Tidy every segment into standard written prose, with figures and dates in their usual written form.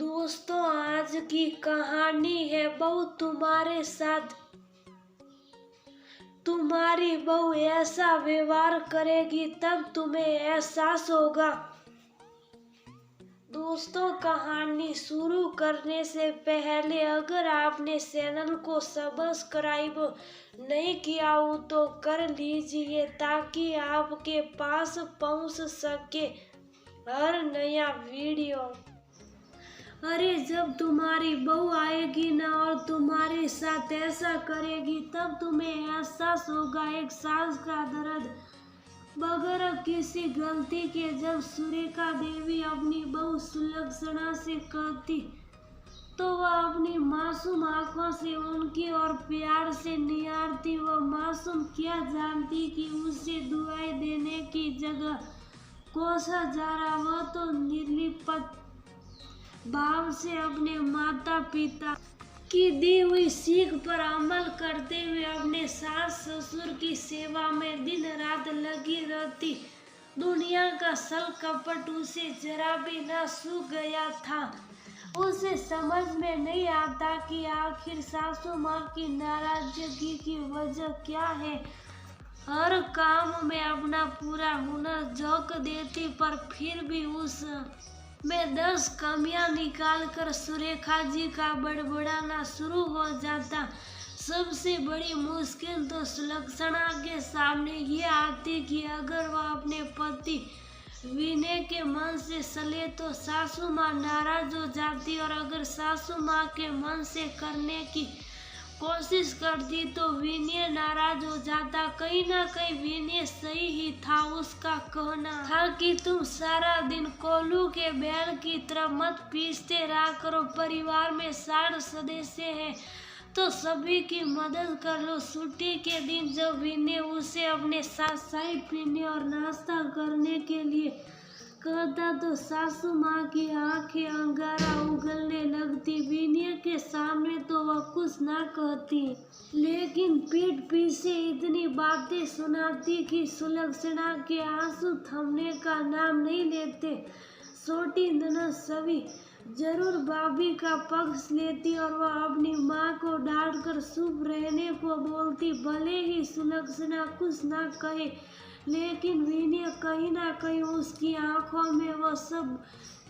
दोस्तों, आज की कहानी है बहू तुम्हारे साथ। तुम्हारी बहू ऐसा व्यवहार करेगी तब तुम्हें एहसास होगा। दोस्तों, कहानी शुरू करने से पहले अगर आपने चैनल को सब्सक्राइब नहीं किया हो तो कर लीजिए ताकि आपके पास पहुंच सके हर नया वीडियो। अरे जब तुम्हारी बहू आएगी ना और तुम्हारे साथ ऐसा करेगी तब तुम्हें एहसास होगा एक सास का दर्द। बगैर किसी गलती के जब सुरेखा देवी अपनी बहू सुलक्षणा से कहती तो वह अपनी मासूम आंखों से उनकी ओर प्यार से निहारती। वह मासूम क्या जानती कि उसे दुआएं देने की जगह कोसा जा रहा। वह तो निर्लिप्त भाव से अपने माता पिता की दी हुई सीख पर अमल करते हुए अपने सास ससुर की सेवा में दिन रात लगी रहती। दुनिया का छल कपट उसे जरा भी न सूझ गया था। उसे समझ में नहीं आता कि आखिर सासू माँ की नाराजगी की वजह क्या है। हर काम में अपना पूरा हुनर झोंक देती पर फिर भी उस में 10 कमियां निकालकर सुरेखा जी का बड़बड़ाना शुरू हो जाता। सबसे बड़ी मुश्किल तो सुलक्षणा के सामने ये आती कि अगर वह अपने पति विनय के मन से चले तो सासू माँ नाराज हो जाती और अगर सासू माँ के मन से करने की कोशिश करती तो विनय नाराज हो जाता। कहीं ना कहीं विनय सही ही था। उसका कहना था कि तुम सारा दिन कोल्हू के बैल की तरह मत पीसते रहा करो। परिवार में 60 सदस्य हैं तो सभी की मदद कर लो। छुट्टी के दिन जब विनय उसे अपने साथ चाय पीने और नाश्ता करने के लिए कहता तो सासू माँ की आंखें अंगारा उगलने लगती। विनय के सामने तो वह कुछ ना कहती लेकिन पीठ पीछे इतनी बातें सुनाती कि सुलक्षणा के आंसू थमने का नाम नहीं लेते। छोटी ननद सभी जरूर भाभी का पक्ष लेती और वह अपनी माँ को डांट कर चुप रहने को बोलती। भले ही सुलक्षणा कुछ ना कहे लेकिन विनय कहीं ना कहीं उसकी आंखों में वह सब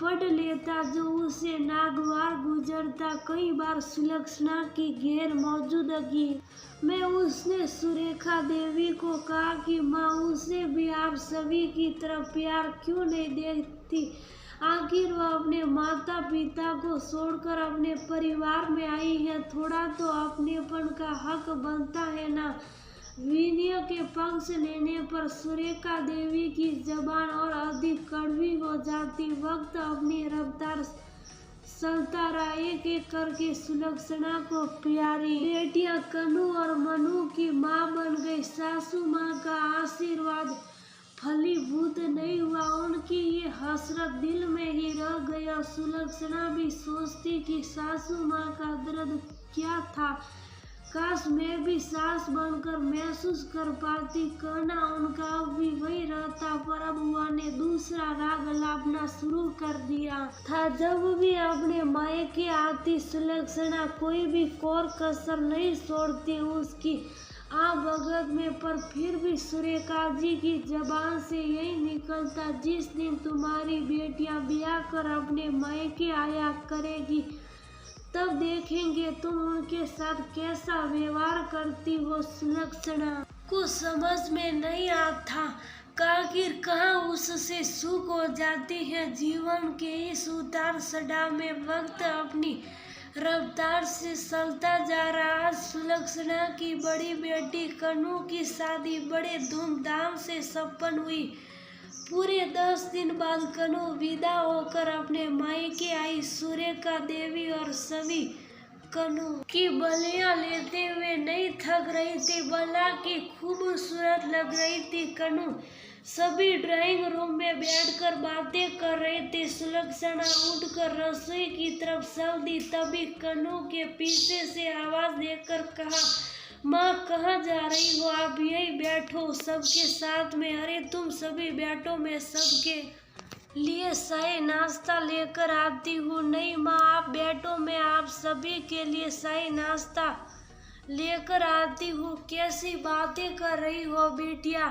पढ़ लेता जो उसे नागवार गुजरता। कई बार सुलक्षणा की गैर मौजूदगी में उसने सुरेखा देवी को कहा कि माँ उसे भी आप सभी की तरफ प्यार क्यों नहीं देती। आखिर वह अपने माता पिता को छोड़कर अपने परिवार में आई है। थोड़ा तो अपनेपन का हक बनता है ना। विनय के पक्ष लेने पर सुरेखा देवी की जबान और अधिक कड़वी हो जाती। वक्त अपनी रफ्तार चलता रहा। एक एक करके सुलक्षणा को प्यारी बेटियां कनु और मनु की माँ बन गई। सासू माँ का आशीर्वाद फलीभूत नहीं हुआ। उनकी ये हसरत दिल में ही रह गया। सुलक्षणा भी सोचती कि सासू माँ का दर्द क्या था। काश मैं भी सास बनकर महसूस कर पाती। कहना उनका अब भी वही रहता पर अब वह ने दूसरा राग लापना शुरू कर दिया था। जब भी अपने मायके आती सुलक्षणा कोई भी कोर कसर नहीं छोड़ती उसकी भगत में। पर फिर भी सुरेखा जी की जबान से यही निकलता जिस दिन तुम्हारी बेटियां ब्याह कर अपने मायके आया करेगी तब देखेंगे तुम उनके साथ कैसा व्यवहार करती हो। सुलक्षणा को समझ में नहीं आता आखिर कहाँ उससे सुख हो जाती है। जीवन के इस उतार चढ़ाव में वक्त अपनी रफ्तार से चलता जा रहा। सुलक्षणा की बड़ी बेटी कनु की शादी बड़े धूमधाम से संपन्न हुई। पूरे 10 दिन बाद कनु विदा होकर अपने मायके आई। सुरेखा देवी और सभी कनु की बलियां लेते हुए नहीं थक रही थी बल्कि खूबसूरत लग रही थी। कनु सभी ड्राइंग रूम में बैठकर बातें कर रहे थे। सुलक्षणा उठकर रसोई की तरफ चल दी। तभी कनु के पीछे से आवाज देकर कहा, माँ कहाँ जा रही हो? आप यही बैठो सबके साथ में। अरे तुम सभी बैठो, मैं सबके लिए शाही नाश्ता लेकर आती हूँ। नहीं माँ, आप बैठो, मैं आप सभी के लिए शाही नाश्ता लेकर आती हूँ। कैसी बातें कर रही हो बिटिया,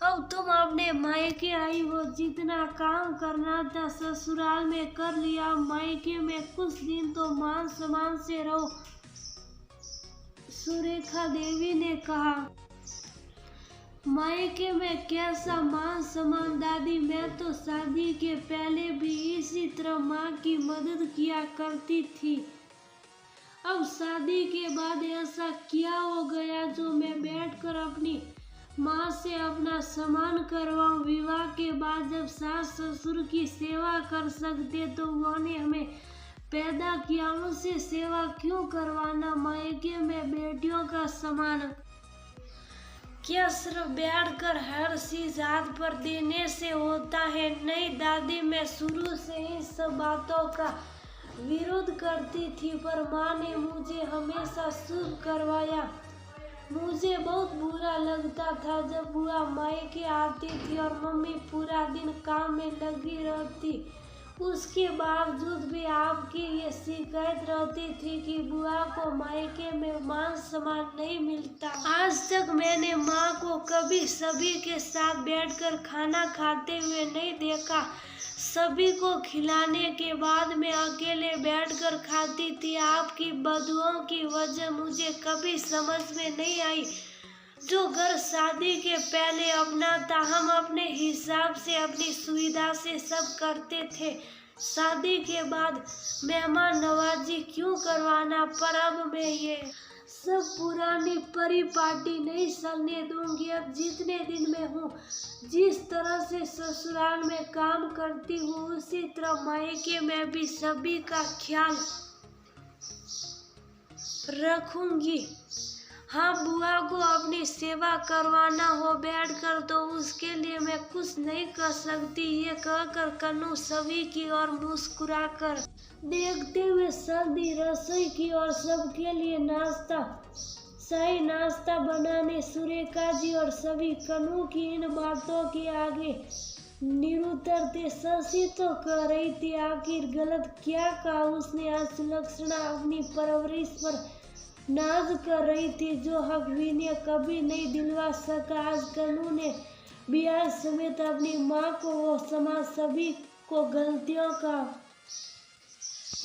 अब तुम अपने मायके आई हो, जितना काम करना था ससुराल में कर लिया, मायके में कुछ दिन तो मान सम्मान से रहो, सुरेखा देवी ने कहा। मायके में कैसा मान सम्मान दादी, मैं तो शादी के पहले भी इसी तरह माँ की मदद किया करती थी। अब शादी के बाद ऐसा क्या हो गया जो मैं बैठकर अपनी माँ से अपना सम्मान करवाऊं। विवाह के बाद जब सास ससुर की सेवा कर सकते तो उन्होंने हमें पैदा किया, उनसे सेवा क्यों करवाना। मायके में बेटियों का सम्मान क्या सिर्फ बैठकर हर चीज हाथ पर देने से होता है। नहीं दादी, मैं शुरू से ही सब बातों का विरोध करती थी, पर माँ ने मुझे हमेशा शुभ करवाया। मुझे बहुत बुरा लगता था जब बुआ मायके आती थी और मम्मी पूरा दिन काम में लगी रहती। उसके बावजूद भी आपकी ये शिकायत रहती थी कि बुआ को मायके में मान सम्मान नहीं मिलता। आज तक मैंने माँ को कभी सभी के साथ बैठकर खाना खाते हुए नहीं देखा। सभी को खिलाने के बाद मैं अकेले बैठकर खाती थी। आपकी बदुओं की वजह मुझे कभी समझ में नहीं आई। जो घर शादी के पहले अपना था, हम अपने हिसाब से अपनी सुविधा से सब करते थे। शादी के बाद मेहमान नवाजी क्यों करवाना, पर अब मैं ये सब पुरानी परिपाटी नहीं चलने दूंगी। अब जितने दिन में हूँ, जिस तरह से ससुराल में काम करती हूँ, उसी तरह मायके में भी सभी का ख्याल रखूंगी। हाँ, बुआ को अपनी सेवा करवाना हो बैठकर तो उसके लिए मैं कुछ नहीं कर सकती। ये कहकर कन्नू सभी की ओर मुस्कुराकर देखते हुए सर्दी रसोई की और सबके लिए नाश्ता शाही नाश्ता बनाने सुरेखा जी और सभी कन्नू की इन बातों के आगे निरुत्तर थे। शशि तो कह रही थी आखिर गलत क्या कहा उसने। आज सुलक्षणा अपनी परवरिश पर नाज कर रही थी जो हक विनय कभी नहीं दिलवा सका। आज कन्नू ने ब्याज समेत अपनी माँ को वो समाज सभी को गलतियों का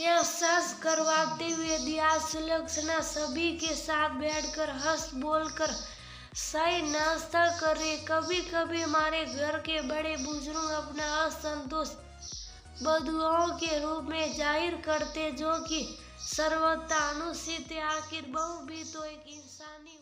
एहसास करवाते हुए दिया। सुलक्षणा सभी के साथ बैठकर हंस बोलकर शाही नाश्ता कर रहे। कभी कभी हमारे घर के बड़े बुजुर्ग अपना असंतोष बदुओं के रूप में जाहिर करते, जो कि सर्वथा अनुचित है। आखिर बहू भी तो एक इंसानी